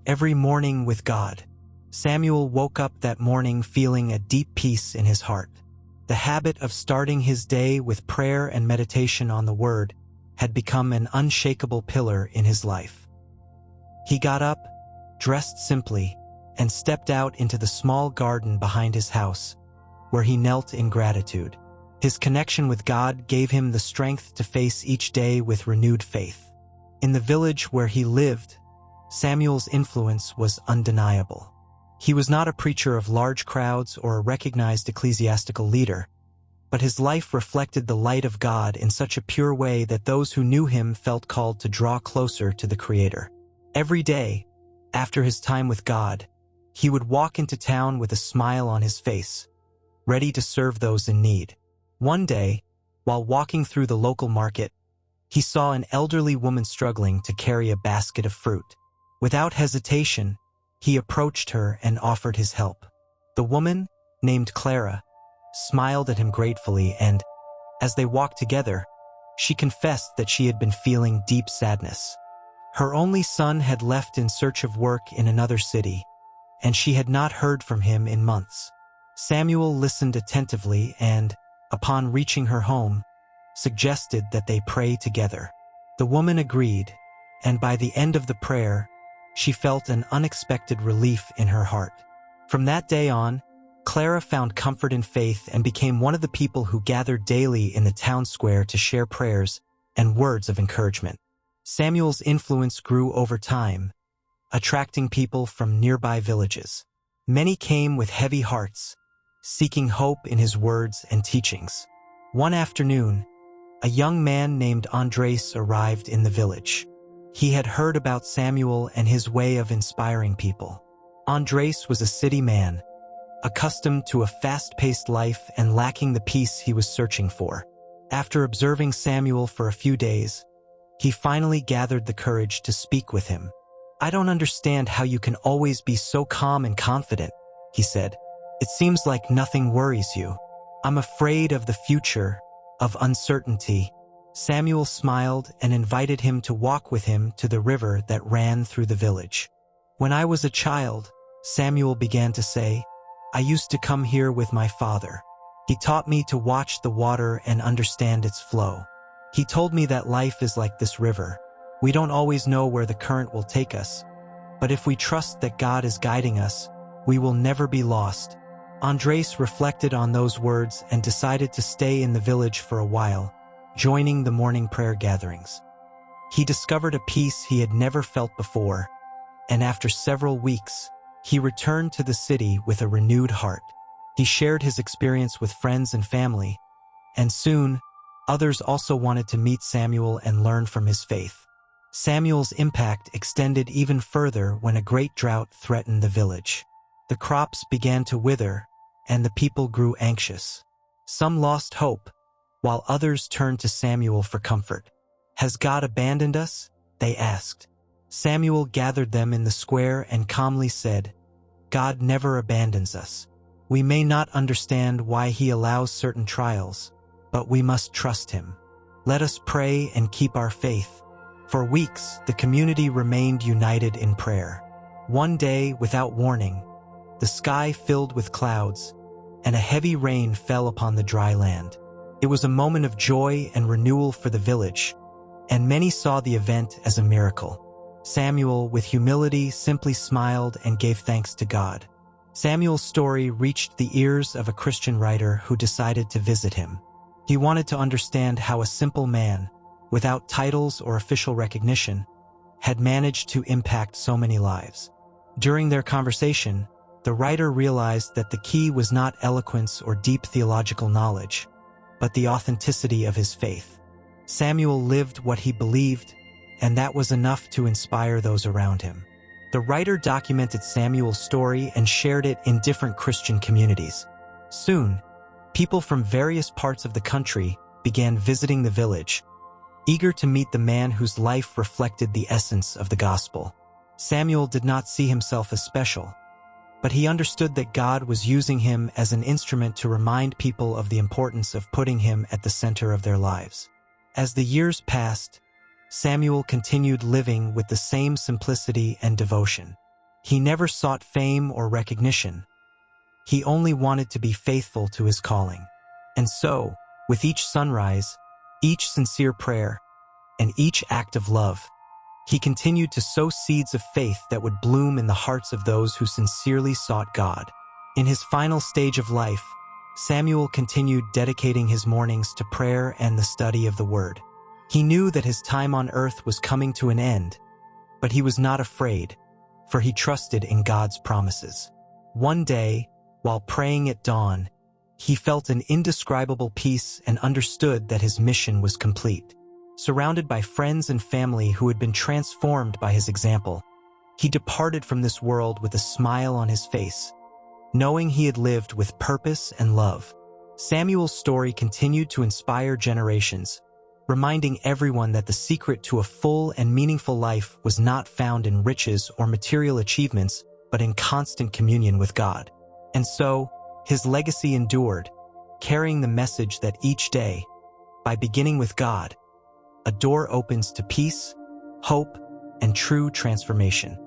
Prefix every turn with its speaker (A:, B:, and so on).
A: every morning with God. Samuel woke up that morning feeling a deep peace in his heart. The habit of starting his day with prayer and meditation on the Word had become an unshakable pillar in his life. He got up, dressed simply, and stepped out into the small garden behind his house, where he knelt in gratitude. His connection with God gave him the strength to face each day with renewed faith. In the village where he lived, Samuel's influence was undeniable. He was not a preacher of large crowds or a recognized ecclesiastical leader, but his life reflected the light of God in such a pure way that those who knew him felt called to draw closer to the Creator. Every day, after his time with God, he would walk into town with a smile on his face, ready to serve those in need. One day, while walking through the local market, he saw an elderly woman struggling to carry a basket of fruit. Without hesitation, he approached her and offered his help. The woman, named Clara, smiled at him gratefully, and, as they walked together, she confessed that she had been feeling deep sadness. Her only son had left in search of work in another city, and she had not heard from him in months. Samuel listened attentively and, upon reaching her home, suggested that they pray together. The woman agreed, and by the end of the prayer, she felt an unexpected relief in her heart. From that day on, Clara found comfort in faith and became one of the people who gathered daily in the town square to share prayers and words of encouragement. Samuel's influence grew over time, attracting people from nearby villages. Many came with heavy hearts, seeking hope in his words and teachings. One afternoon, a young man named Andres arrived in the village. He had heard about Samuel and his way of inspiring people. Andres was a city man, accustomed to a fast-paced life and lacking the peace he was searching for. After observing Samuel for a few days, he finally gathered the courage to speak with him. "I don't understand how you can always be so calm and confident," he said. "It seems like nothing worries you." "I'm afraid of the future, of uncertainty." Samuel smiled and invited him to walk with him to the river that ran through the village. "When I was a child," Samuel began to say, "I used to come here with my father. He taught me to watch the water and understand its flow. He told me that life is like this river. We don't always know where the current will take us, but if we trust that God is guiding us, we will never be lost." Andres reflected on those words and decided to stay in the village for a while, joining the morning prayer gatherings. He discovered a peace he had never felt before, and after several weeks, he returned to the city with a renewed heart. He shared his experience with friends and family, and soon, others also wanted to meet Samuel and learn from his faith. Samuel's impact extended even further when a great drought threatened the village. The crops began to wither, and the people grew anxious. Some lost hope, while others turned to Samuel for comfort. "Has God abandoned us?" they asked. Samuel gathered them in the square and calmly said, "God never abandons us. We may not understand why He allows certain trials, but we must trust Him. Let us pray and keep our faith." For weeks, the community remained united in prayer. One day, without warning, the sky filled with clouds, and a heavy rain fell upon the dry land. It was a moment of joy and renewal for the village, and many saw the event as a miracle. Samuel, with humility, simply smiled and gave thanks to God. Samuel's story reached the ears of a Christian writer who decided to visit him. He wanted to understand how a simple man, without titles or official recognition, had managed to impact so many lives. During their conversation, the writer realized that the key was not eloquence or deep theological knowledge, but the authenticity of his faith. Samuel lived what he believed, and that was enough to inspire those around him. The writer documented Samuel's story and shared it in different Christian communities. Soon, people from various parts of the country began visiting the village, eager to meet the man whose life reflected the essence of the gospel. Samuel did not see himself as special, but he understood that God was using him as an instrument to remind people of the importance of putting Him at the center of their lives. As the years passed, Samuel continued living with the same simplicity and devotion. He never sought fame or recognition. He only wanted to be faithful to his calling. And so, with each sunrise, each sincere prayer, and each act of love, he continued to sow seeds of faith that would bloom in the hearts of those who sincerely sought God. In his final stage of life, Samuel continued dedicating his mornings to prayer and the study of the Word. He knew that his time on earth was coming to an end, but he was not afraid, for he trusted in God's promises. One day, while praying at dawn, he felt an indescribable peace and understood that his mission was complete. Surrounded by friends and family who had been transformed by his example, he departed from this world with a smile on his face, knowing he had lived with purpose and love. Samuel's story continued to inspire generations, reminding everyone that the secret to a full and meaningful life was not found in riches or material achievements, but in constant communion with God. And so, his legacy endured, carrying the message that each day, by beginning with God, a door opens to peace, hope, and true transformation.